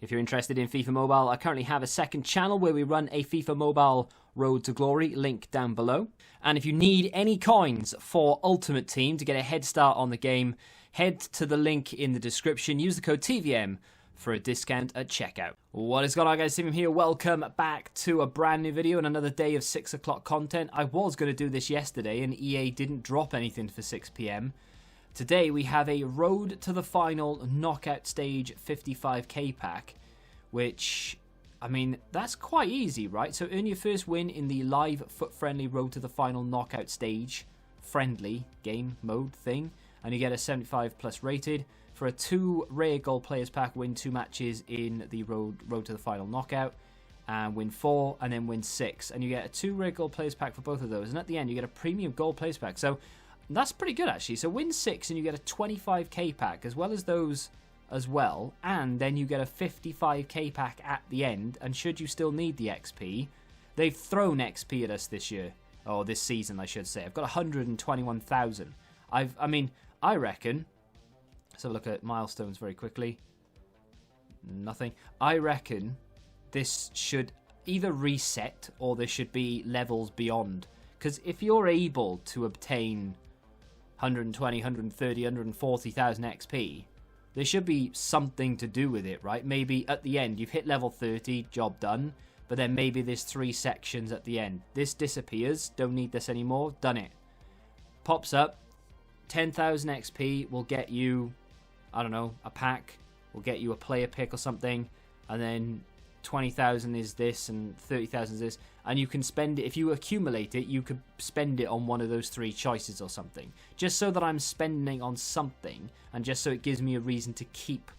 If you're interested in FIFA Mobile, I currently have a second channel where we run a FIFA Mobile Road to Glory, link down below. And if you need any coins for Ultimate Team to get a head start on the game, head to the link in the description. Use the code TVM for a discount at checkout. What is going on, guys? Tim here. Welcome back to a brand new video and another day of 6 o'clock content. I was going to do this yesterday and EA didn't drop anything for 6 PM. Today we have a Road to the Final Knockout Stage 55k pack, which, I mean, that's quite easy, right? So earn your first win in the live foot-friendly Road to the Final Knockout Stage friendly game mode thing, and you get a 75 plus rated. For a 2 rare gold players pack, win 2 matches in the road to the Final Knockout, and win 4, and then win 6. And you get a 2 rare gold players pack for both of those, and at the end you get a premium gold players pack. So that's pretty good, actually. So win 6 and you get a 25k pack as well as those as well, and then you get a 55k pack at the end. And should you still need the XP, they've thrown XP at us this year, or this season I should say. I've got 121,000. I reckon, let's have a look at milestones very quickly. Nothing. I reckon this should either reset or there should be levels beyond, because if you're able to obtain 120, 130, 140,000 XP, there should be something to do with it, right? Maybe at the end, you've hit level 30, job done, but then maybe there's 3 sections at the end. This disappears, don't need this anymore, done it. Pops up, 10,000 XP will get you, I don't know, a pack, will get you a player pick or something, and then 20,000 is this and 30,000 is this, and you can spend it. If you accumulate it, you could spend it on one of those 3 choices or something, just so that I'm spending on something, and just so it gives me a reason to keep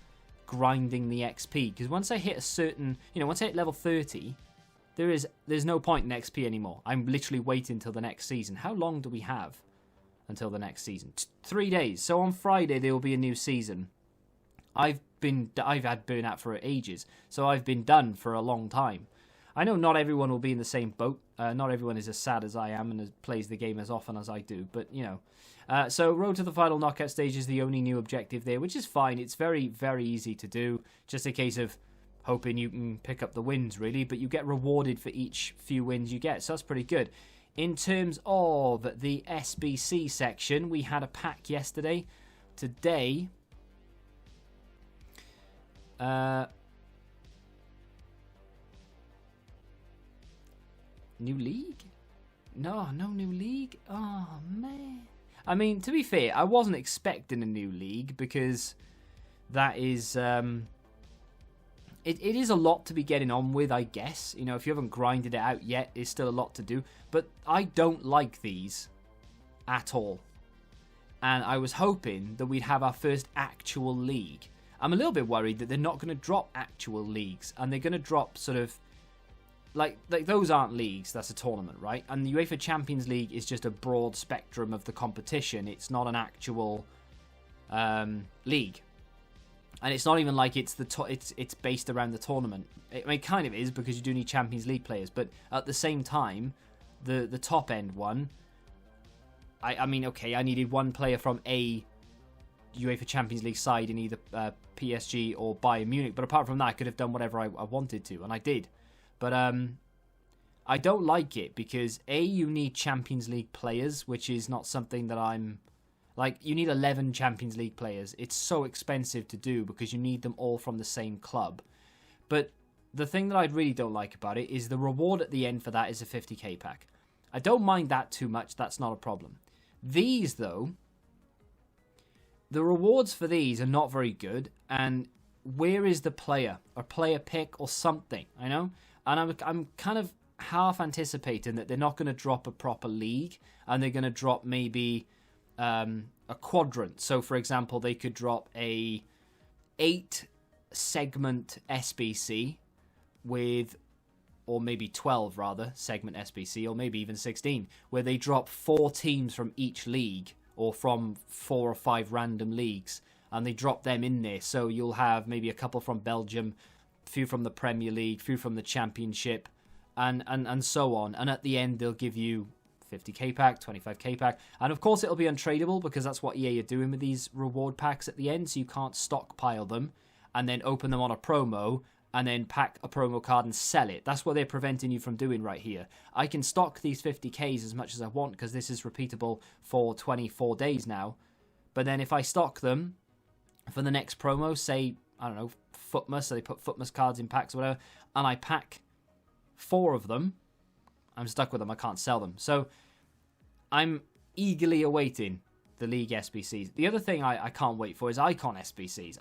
grinding the XP. Because once I hit a certain, once I hit level 30, there's no point in XP anymore. I'm literally waiting until the next season. How long do we have until the next season? 3 days. So on Friday there will be a new season. I've had burnout for ages, so I've been done for a long time. I know not everyone will be in the same boat. Not everyone is as sad as I am and plays the game as often as I do, but so Road to the Final Knockout Stage is the only new objective there, which is fine. It's very, very easy to do. Just a case of hoping you can pick up the wins, really, but you get rewarded for each few wins you get, so that's pretty good. In terms of the SBC section, we had a pack yesterday. Today, new league? No new league? Oh, man. I mean, to be fair, I wasn't expecting a new league because that is, it is a lot to be getting on with, I guess. If you haven't grinded it out yet, it's still a lot to do. But I don't like these at all. And I was hoping that we'd have our first actual league. I'm a little bit worried that they're not going to drop actual leagues, and they're going to drop sort of like those aren't leagues, that's a tournament, right? And the UEFA Champions League is just a broad spectrum of the competition. It's not an actual league, and it's not even like it's it's based around the tournament. It kind of is, because you do need Champions League players, but at the same time, the top end one, I mean, okay, I needed one player from a UEFA Champions League side in either PSG or Bayern Munich, but apart from that, I could have done whatever I wanted to, and I did. But I don't like it because you need Champions League players, which is not something that I'm like. You need 11 Champions League players. It's so expensive to do because you need them all from the same club. But the thing that I really don't like about it is the reward at the end for that is a 50k pack. I don't mind that too much. That's not a problem. These, though, the rewards for these are not very good. And where is the player or player pick or something? And I'm kind of half anticipating that they're not going to drop a proper league, and they're going to drop maybe a quadrant. So, for example, they could drop a 8-segment SBC with, or maybe 12 rather, segment SBC, or maybe even 16, where they drop 4 teams from each league, or from 4 or 5 random leagues, and they drop them in there. So you'll have maybe a couple from Belgium, few from the Premier League, few from the Championship, and so on. And at the end, they'll give you 50k pack, 25k pack. And of course, it'll be untradeable because that's what EA are doing with these reward packs at the end, so you can't stockpile them. and then open them on a promo and then pack a promo card and sell it. That's what they're preventing you from doing right here. I can stock these 50Ks as much as I want because this is repeatable for 24 days now. But then if I stock them for the next promo, say, I don't know, Footmas, so they put Footmas cards in packs or whatever, and I pack 4 of them, I'm stuck with them. I can't sell them. So I'm eagerly awaiting the League SBCs. The other thing I can't wait for is Icon SBCs.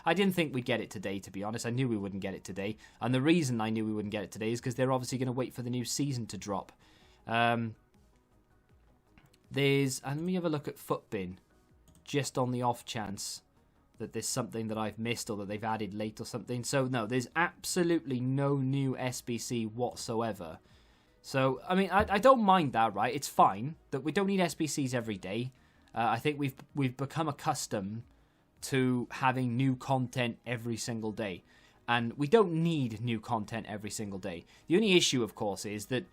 I didn't think we'd get it today, to be honest. I knew we wouldn't get it today. And the reason I knew we wouldn't get it today is because they're obviously going to wait for the new season to drop. And let me have a look at Footbin, just on the off chance that there's something that I've missed or that they've added late or something. So no, there's absolutely no new SBC whatsoever. So, I mean, I don't mind that, right? It's fine that we don't need SBCs every day. I think we've become accustomed to having new content every single day. And we don't need new content every single day. The only issue, of course, is that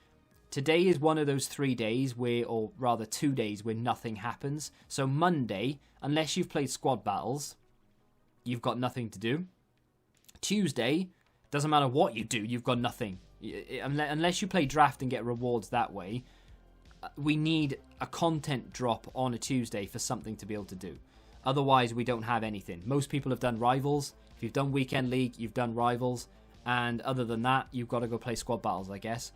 today is one of those 3 days where, or rather 2 days, where nothing happens. So Monday, unless you've played squad battles, you've got nothing to do. Tuesday, doesn't matter what you do, you've got nothing. Unless you play draft and get rewards that way, we need a content drop on a Tuesday for something to be able to do. Otherwise, we don't have anything. Most people have done Rivals. If you've done Weekend League, you've done Rivals. And other than that, you've got to go play squad battles, I guess.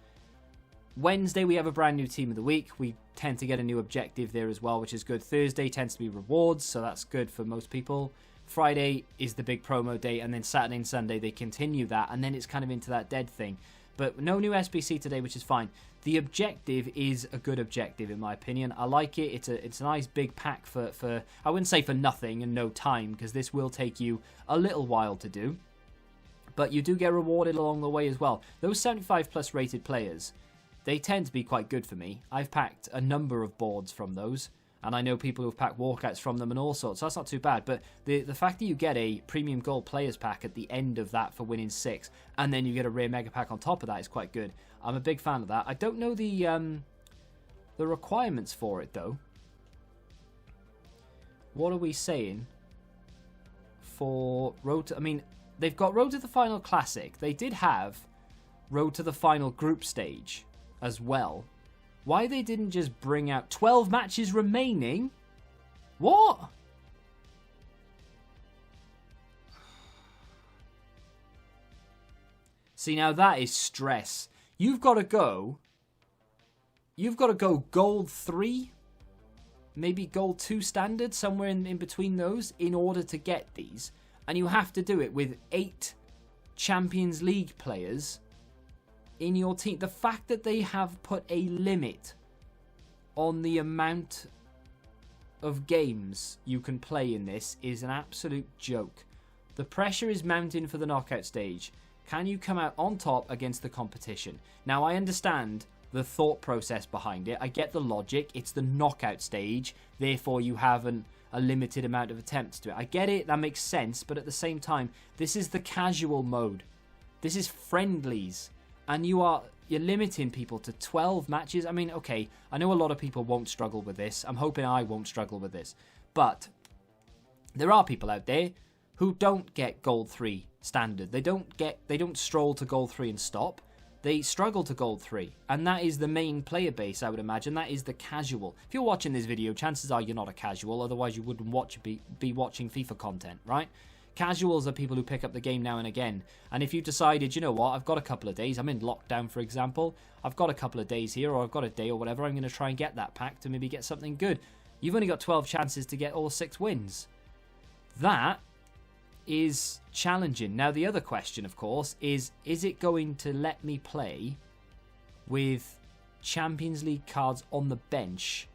Wednesday, we have a brand new team of the week. We tend to get a new objective there as well, which is good. Thursday tends to be rewards, so that's good for most people. Friday is the big promo day, and then Saturday and Sunday, they continue that, and then it's kind of into that dead thing. But no new SBC today, which is fine. The objective is a good objective, in my opinion. I like it. It's a nice big pack for I wouldn't say for nothing and no time, because this will take you a little while to do. But you do get rewarded along the way as well. Those 75 plus rated players, they tend to be quite good for me. I've packed a number of boards from those, and I know people who've packed walkouts from them and all sorts, so that's not too bad. But the fact that you get a premium gold players pack at the end of that for winning 6, and then you get a rare mega pack on top of that is quite good. I'm a big fan of that. I don't know the requirements for it, though. What are we saying for Road to... I mean, they've got Road to the Final Classic. They did have Road to the Final Group Stage as well. Why they didn't just bring out 12 matches remaining? What? See, now that is stress. You've got to go gold 3, maybe gold 2 standard, somewhere in between those, in order to get these. And you have to do it with 8 Champions League players in your team. The fact that they have put a limit on the amount of games you can play in this is an absolute joke. The pressure is mounting for the knockout stage. Can you come out on top against the competition? Now, I understand the thought process behind it. I get the logic. It's the knockout stage. Therefore, you have a limited amount of attempts to it. I get it. That makes sense. But at the same time, this is the casual mode. This is friendlies. And you're limiting people to 12 matches. I mean, okay, I know a lot of people won't struggle with this. I'm hoping I won't struggle with this. But there are people out there who don't get gold 3 standard. They don't stroll to gold 3 and stop. They struggle to gold 3. And that is the main player base, I would imagine. That is the casual. If you're watching this video, chances are you're not a casual. Otherwise, you wouldn't be watching FIFA content, right? Casuals are people who pick up the game now and again. And if you decided, you know what, I've got a couple of days. I'm in lockdown, for example. I've got a couple of days here, or I've got a day or whatever. I'm going to try and get that pack to maybe get something good. You've only got 12 chances to get all 6 wins. That is challenging. Now, the other question, of course, is it going to let me play with Champions League cards on the bench,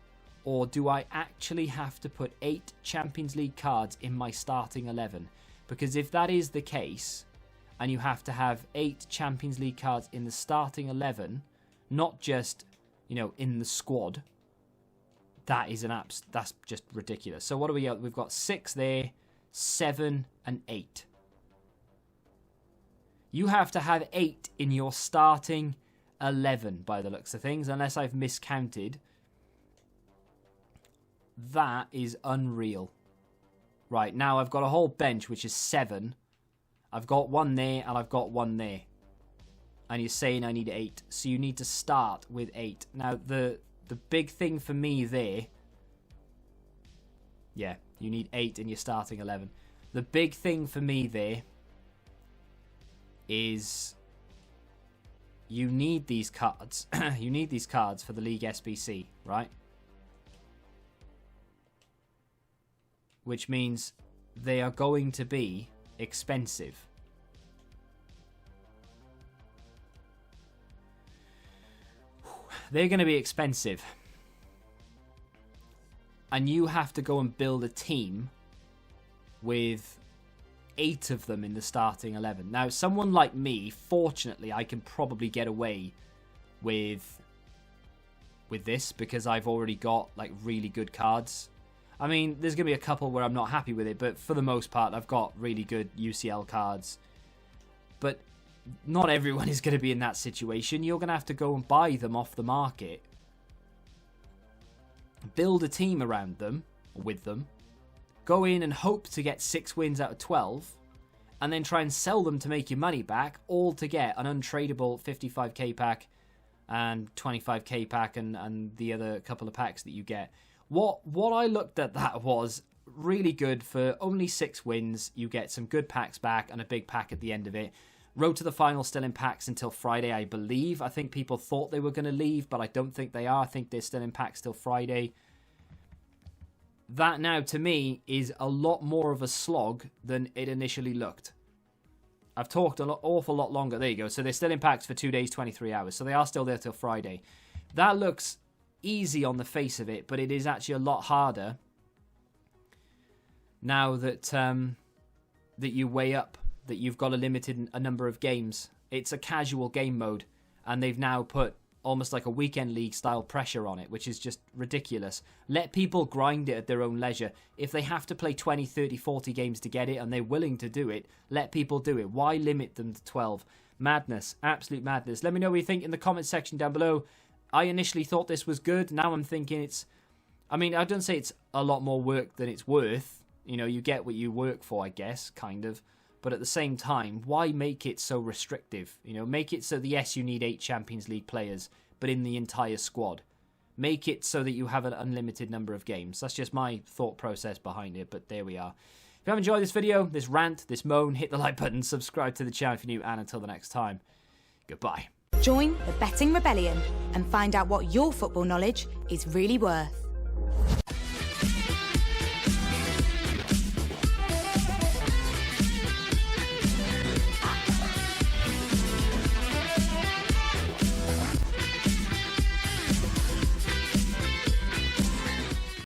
or do I actually have to put 8 Champions League cards in my starting 11? Because if that is the case, and you have to have 8 Champions League cards in the starting 11, not just, in the squad, that is that's just ridiculous. So what are we at? We've got 6 there, 7 and 8. You have to have 8 in your starting 11 by the looks of things, unless I've miscounted. That is unreal. Right, now I've got a whole bench which is 7 I've got one there and I've got one there. And you're saying I need 8. So you need to start with 8. Now, the big thing for me there... Yeah, you need 8 in your starting 11. The big thing for me there is you need these cards. You need these cards for the League SBC, right? Which means they are going to be expensive. They're going to be expensive. And you have to go and build a team with 8 of them in the starting 11. Now, someone like me, fortunately, I can probably get away with this because I've already got like really good cards. I mean, there's going to be a couple where I'm not happy with it, but for the most part, I've got really good UCL cards. But not everyone is going to be in that situation. You're going to have to go and buy them off the market. Build a team around them, or with them. Go in and hope to get 6 wins out of 12. And then try and sell them to make your money back. All to get an untradeable 55k pack and 25k pack and the other couple of packs that you get. What I looked at that was really good for only 6 wins. You get some good packs back and a big pack at the end of it. Road to the final still in packs until Friday, I believe. I think people thought they were going to leave, but I don't think they are. I think they're still in packs till Friday. That now, to me, is a lot more of a slog than it initially looked. I've talked an awful lot longer. There you go. So they're still in packs for 2 days, 23 hours. So they are still there till Friday. That looks easy on the face of it, but it is actually a lot harder now that that you weigh up that you've got a number of games. It's a casual game mode, and they've now put almost like a weekend league style pressure on it, which is just ridiculous. Let people grind it at their own leisure. If they have to play 20, 30, 40 games to get it, and they're willing to do it, let people do it. Why limit them to 12? Madness. Absolute madness. Let me know what you think in the comment section down below. I initially thought this was good. Now I'm thinking it's... I mean, I don't say it's a lot more work than it's worth. You know, you get what you work for, I guess, kind of. But at the same time, why make it so restrictive? You know, make it so that, yes, you need 8 Champions League players, but in the entire squad. Make it so that you have an unlimited number of games. That's just my thought process behind it, but there we are. If you have enjoyed this video, this rant, this moan, hit the like button, subscribe to the channel if you're new, and until the next time, goodbye. Join the Betting Rebellion and find out what your football knowledge is really worth.